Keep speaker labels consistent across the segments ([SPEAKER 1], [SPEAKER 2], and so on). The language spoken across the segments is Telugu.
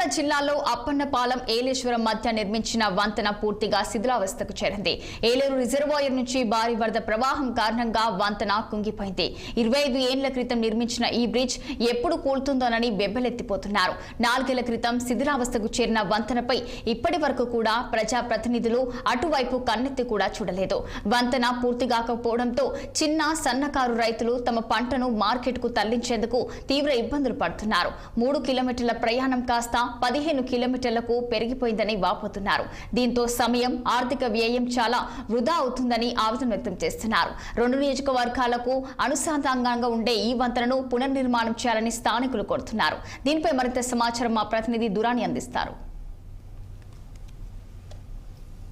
[SPEAKER 1] కాకినాడ జిల్లాలో అప్పన్నపాలెం ఏలేశ్వరం మధ్య నిర్మించిన వంతెన పూర్తిగా శిథిలావస్థకు చేరింది. ఏలేరు రిజర్వాయర్ నుంచి భారీ వరద ప్రవాహం కారణంగా వంతెన కుంగిపోయింది. 25 ఏళ్ల క్రితం నిర్మించిన ఈ బ్రిడ్జ్ ఎప్పుడు కూలుతుందోనని బెబ్బెలెత్తిపోతున్నారు. 4 ఏళ్ల క్రితం శిథిలావస్థకు చేరిన వంతెనపై ఇప్పటి వరకు కూడా ప్రజాప్రతినిధులు అటువైపు కన్నెత్తి కూడా చూడలేదు. వంతెన పూర్తి కాకపోవడంతో చిన్న సన్నకారు రైతులు తమ పంటను మార్కెట్ కు తరలించేందుకు తీవ్ర ఇబ్బందులు పడుతున్నారు. 3 కిలోమీటర్ల ప్రయాణం కాస్త 15 కిలోమీటర్లకు పెరిగిపోయిందని వాపోతున్నారు. దీంతో సమయం, ఆర్థిక వ్యయం చాలా వృధా అవుతుందని ఆవేదన వ్యక్తం చేస్తున్నారు. 2 నియోజకవర్గాలకు అనుసంధానంగా ఉండే ఈ వంతెనను పునర్నిర్మాణం చేయాలని స్థానికులు కోరుతున్నారు. దీనిపై మరింత సమాచారం మా ప్రతినిధి దురాని అందిస్తారు.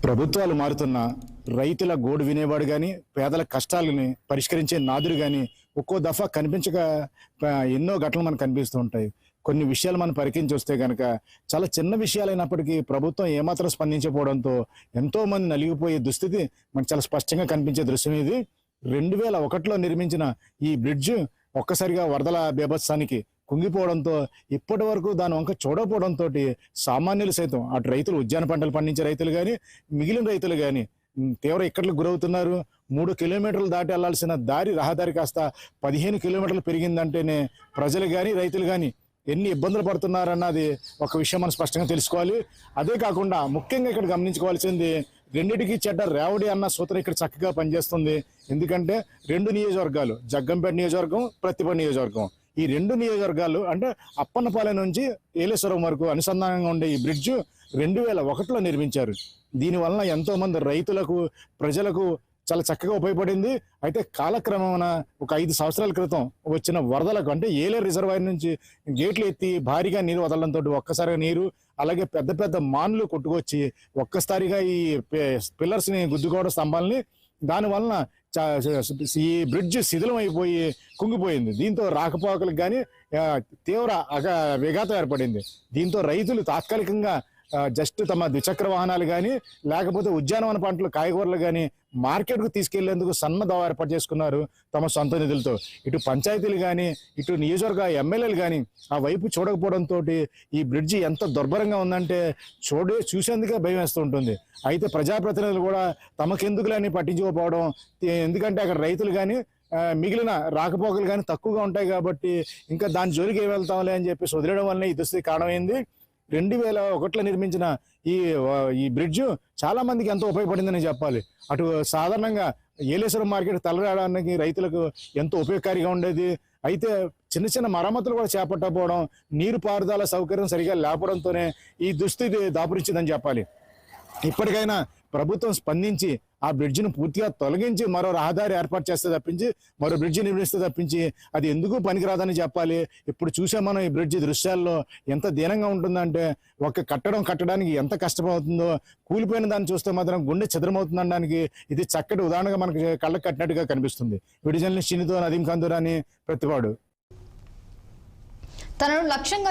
[SPEAKER 2] ప్రభుత్వాలు మారుతున్నా రైతుల గోడు వినేవాడు కానీ, పేదల కష్టాలని పరిష్కరించే నాదుడు కానీ ఒక్కో దఫా కనిపించక ఎన్నో ఘటనలు మనకు కనిపిస్తూ ఉంటాయి. కొన్ని విషయాలు మనం పరికించి వస్తే కనుక చాలా చిన్న విషయాలైనప్పటికీ ప్రభుత్వం ఏమాత్రం స్పందించకపోవడంతో ఎంతో మంది నలిగిపోయే దుస్థితి మనకు చాలా స్పష్టంగా కనిపించే దృశ్యం ఇది. 2001లో నిర్మించిన ఈ బ్రిడ్జ్ ఒక్కసారిగా వరదల బీభత్సానికి కుంగిపోవడంతో ఇప్పటి వరకు దాని వంక చూడకపోవడంతో సామాన్యులు సైతం అటు రైతులు, ఉద్యాన పంటలు పండించే రైతులు కానీ, మిగిలిన రైతులు కానీ తీవ్ర ఇక్కట్లకు గురవుతున్నారు. 3 కిలోమీటర్లు దాటి వెళ్లాల్సిన రహదారి కాస్త 15 కిలోమీటర్లు పెరిగిందంటేనే ప్రజలు కానీ, రైతులు కానీ ఎన్ని ఇబ్బందులు పడుతున్నారన్నది ఒక విషయం మనం స్పష్టంగా తెలుసుకోవాలి. అదే కాకుండా ముఖ్యంగా ఇక్కడ గమనించుకోవాల్సింది, రెండిటికి చెడ్డ రేవడి అన్న సూత్రం ఇక్కడ చక్కగా పనిచేస్తుంది. ఎందుకంటే 2 నియోజకవర్గాలు, జగ్గంపేట నియోజకవర్గం, ప్రతిపాడు నియోజకవర్గం, ఈ 2 నియోజకవర్గాలు అంటే అప్పన్నపాలెం నుంచి ఏలేశ్వరం వరకు అనుసంధానంగా ఉండే ఈ బ్రిడ్జ్ 2001లో నిర్మించారు. దీనివలన ఎంతో మంది రైతులకు, ప్రజలకు చాలా చక్కగా ఉపయోగపడింది. అయితే కాలక్రమేణా ఒక 5 సంవత్సరాల క్రితం వచ్చిన వరదలకు, అంటే ఏలేరు రిజర్వాయర్ నుంచి గేట్లు ఎత్తి భారీగా నీరు వదలడంతో ఒక్కసారిగా నీరు, అలాగే పెద్ద పెద్ద మాన్లు కొట్టుకొచ్చి ఒక్కసారిగా ఈ పిల్లర్స్ని గుద్దుకోవడం, స్తంభాలని, దానివలన ఈ బ్రిడ్జ్ శిథిలం అయిపోయి కుంగిపోయింది. దీంతో రాకపోకలకు కానీ తీవ్ర విఘాతం ఏర్పడింది. దీంతో రైతులు తాత్కాలికంగా జస్ట్ తమ ద్విచక్ర వాహనాలు కానీ, లేకపోతే ఉద్యానవన పంటలు, కాయగూరలు కానీ మార్కెట్కు తీసుకెళ్లేందుకు సన్నదవ ఏర్పాటు చేసుకున్నారు తమ సొంత నిధులతో. ఇటు పంచాయతీలు కానీ, ఇటు నియోజకవర్గ ఎమ్మెల్యేలు కానీ ఆ వైపు చూడకపోవడంతో ఈ బ్రిడ్జి ఎంత దుర్భరంగా ఉందంటే చూసేందుకే భయం వేస్తూ ఉంటుంది. అయితే ప్రజాప్రతినిధులు కూడా తమకెందుకులని పట్టించుకోకపోవడం, ఎందుకంటే అక్కడ రైతులు కానీ మిగిలిన రాకపోకలు కానీ తక్కువగా ఉంటాయి కాబట్టి ఇంకా దాని జోలికి ఏం వెళ్తాంలే అని చెప్పి వదిలేయడం వల్లనే ఈ దుస్థితి కారణమైంది. 2001లో నిర్మించిన ఈ బ్రిడ్జ్ చాలా మందికి ఎంతో ఉపయోగపడిందని చెప్పాలి. అటు సాధారణంగా ఏలేశ్వరం మార్కెట్ తలరాడడానికి రైతులకు ఎంతో ఉపయోగకారిగా ఉండేది. అయితే చిన్న చిన్న మరమ్మతులు కూడా చేపట్టకపోవడం, నీరు పారుదల సౌకర్యం సరిగా లేకపోవడంతోనే ఈ దుస్థితి దాపురించిందని చెప్పాలి. ఇప్పటికైనా ప్రభుత్వం స్పందించి ఆ బ్రిడ్జిను పూర్తిగా తొలగించి మరో రహదారి ఏర్పాటు చేస్తే తప్పించి, మరో బ్రిడ్జి నిర్మిస్తే తప్పించి అది ఎందుకు పనికిరాదని చెప్పాలి. ఇప్పుడు చూసే మనం ఈ బ్రిడ్జి దృశ్యాల్లో ఎంత దీనంగా ఉంటుందంటే, ఒక కట్టడానికి ఎంత కష్టమవుతుందో, కూలిపోయిన దాన్ని చూస్తే మాత్రం గుండె చెదరమవుతుందనడానికి ఇది చక్కటి ఉదాహరణగా మనకి కళ్ళకు కట్టినట్టుగా కనిపిస్తుంది. వీడియో జర్నలిస్ట్ నదీం ఖాన్ దురాని, ప్రతిపాడు.
[SPEAKER 1] తనను లక్ష్యంగా